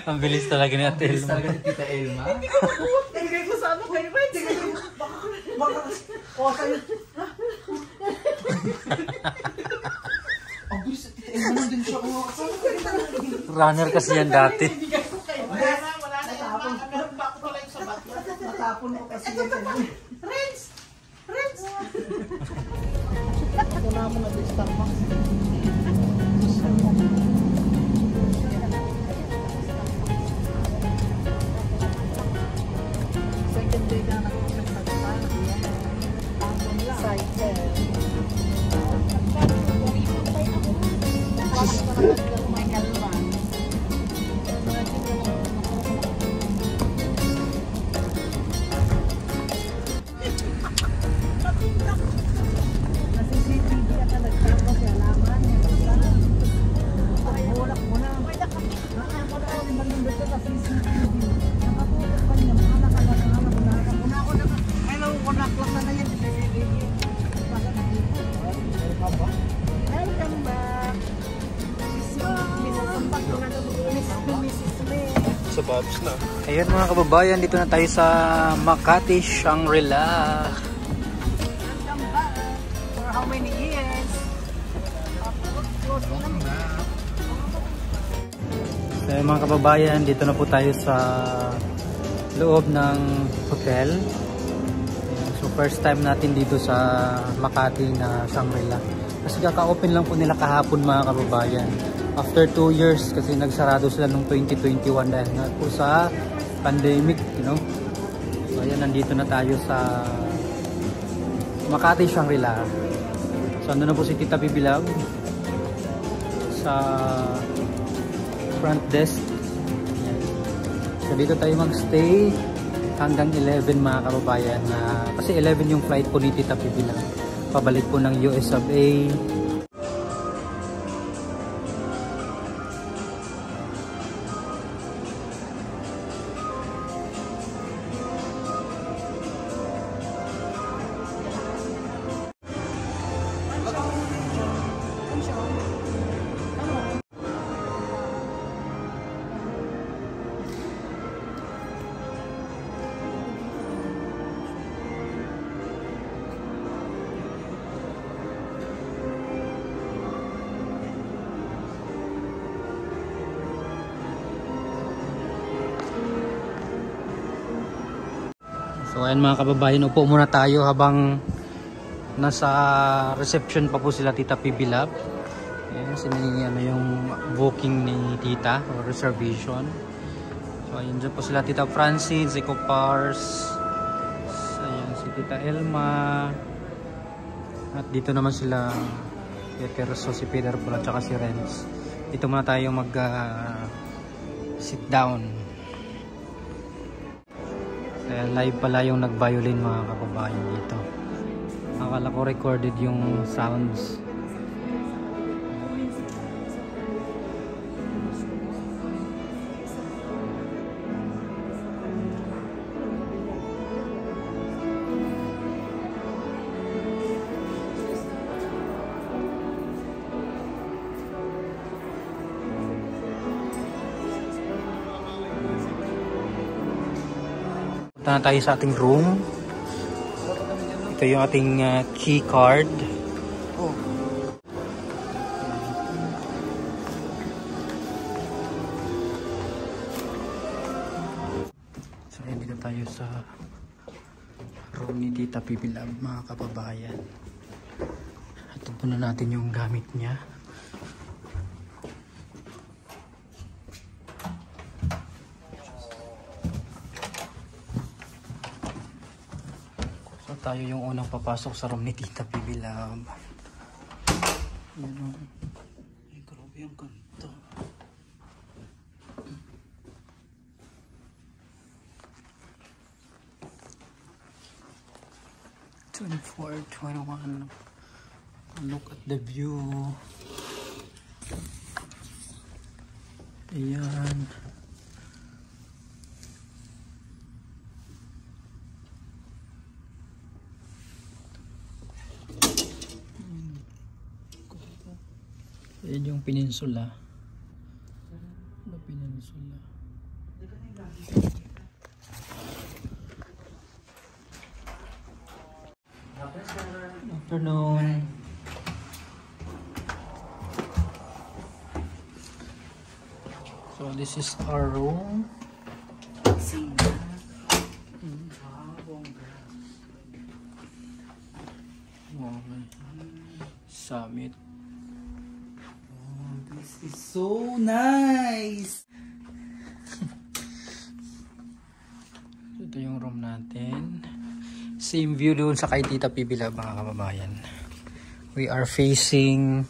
Ang bilis talaga ni Ate Elma. Talaga ni Tita Elma. Nagay ko sa ano kay Red. Baka sa'yo. Ang bilis, Tita Elma nandun siya. Runner kasi yan dati. Wala na yung meron ba ako pala yung sabat? Natapon mo kasi yan. Renz! Renz! Ako na mo na Starbucks. Second day na nagpagpagpa. Cycle. May kalman. CCTV ka talaga kasi alaman niya. Wala mo na. Wala ka. Malindot ka sa CCTV. Nakatulog pa niya. Mga nakalala. Una ako na. Ayaw ko naklak na yan. Welcome back. Sa Babs na. Ayan mga kababayan, dito na tayo sa Makati, Shangri-La. Welcome back. For how many years? So mga kababayan, dito na po tayo sa loob ng hotel. Ayan, so first time natin dito sa Makati na Shangri-La. Kasi kaka-open lang po nila kahapon mga kababayan. After 2 years kasi nagsarado sila noong 2021 dahil nga po sa pandemic, you know. So ayan, nandito na tayo sa Makati, Shangri-La. So ando na po si Tita Bibilab sa front desk. Ayan. So dito tayo magstay hanggang 11 mga kababayan. Kasi 11 yung flight po ni Tita Bibilab. Pabalik po ng US of A. So ayan mga kababayan, upo muna tayo habang nasa reception pa po sila Tita Bibilab. Ayan, ano yung booking ni Tita o reservation. So ayan dyan po sila Tita Francine, si Copars, ayan si Tita Elma. At dito naman sila Peterso, si Peter Paul at saka si Renz. Dito muna tayo mag sit down. Kaya live pala yung nag-violin mga kababayan dito. Akala ko recorded yung sounds. Punta na tayo sa ating room. Ito yung ating key card. So ayan, dito tayo sa room ni Tita Bibilab mga kababayan. Ito po na natin yung gamit niya. Tayo yung unang papasok sa room ni Tita Bibilab. Ayan o. Ay, grabe yung ganda. $24.21. Look at the view. Ayan. Ayan yung ng peninsula. The peninsula. Afternoon. So this is our room. Okay. Summit. Oh, this is so nice. Ito yung room natin. Same view doon sa kay Tita Pibila, mga kababayan. We are facing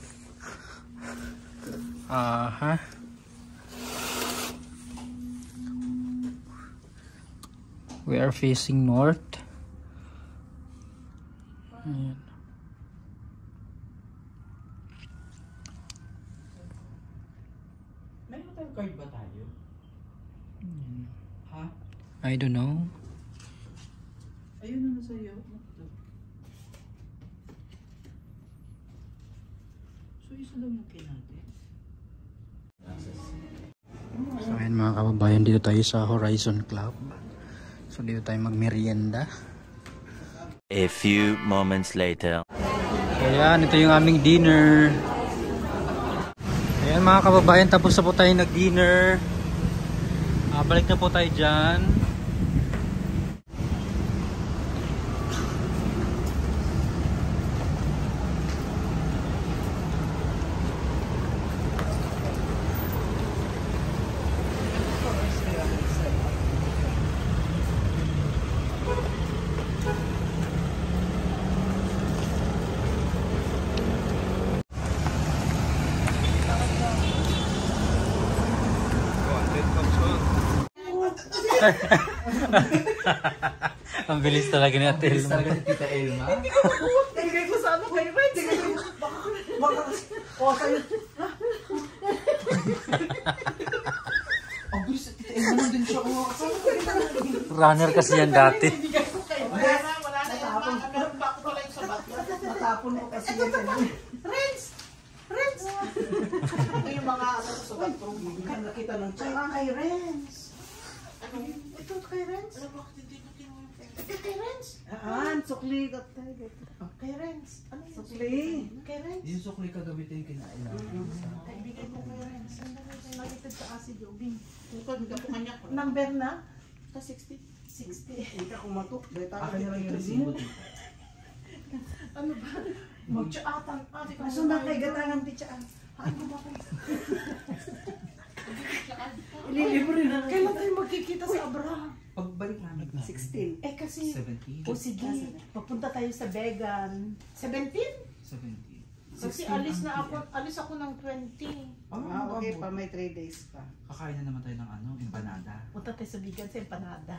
we are facing north. Ayan. May hotel card ba tayo? Ha? I don't know. Ayun na sa'yo. So, isa lang yung natin. So ayan mga kababayan, dito tayo sa Horizon Club. So dito tayo magmerienda. A few moments later. Ayan, ito yung aming dinner. Ayan mga kababayan, tapos na po tayo nag-dinner. Balik na po tayo dyan. Ang bilis talaga ni Ate Elma. Talaga si Tita Elma. Tingay ko sa ano kay Red. Baka o sa'yo. Ang bilis si Tita Elma nandun siya. Runner kasi yan dati. Wala na tapon. Natapon mo kasi yan sa inyo. Renz! Renz! Ito yung mga ano sa bathroom. Nakita ng chay. Kay Renz. Ito kay Renz? Ito kay Renz? Sukli. Kay Renz. Ano yun? Sukli. Kay Renz. Yung sukli kagabi tayo kinain namin. Kaibigan ko kay Renz. Nagitid sa acid ubing. Number na? 60. Hindi ka kumatok. Akin na lang yung resibo dito. Ano ba? Magtsaatan. Kaso na kay gatangan titsaan. Ano ba kayo? Ililibre na. Kailan tayo magkikita sa Abraham? Pagbalik namin 16. Eh kasi, 17. o sige, papunta tayo sa Vegan. 17? 17. Kasi alis ako ng 20. Okay pa, may 3 days pa. Kakain na naman tayo ng empanada. Punta tayo sa Vegan sa empanada.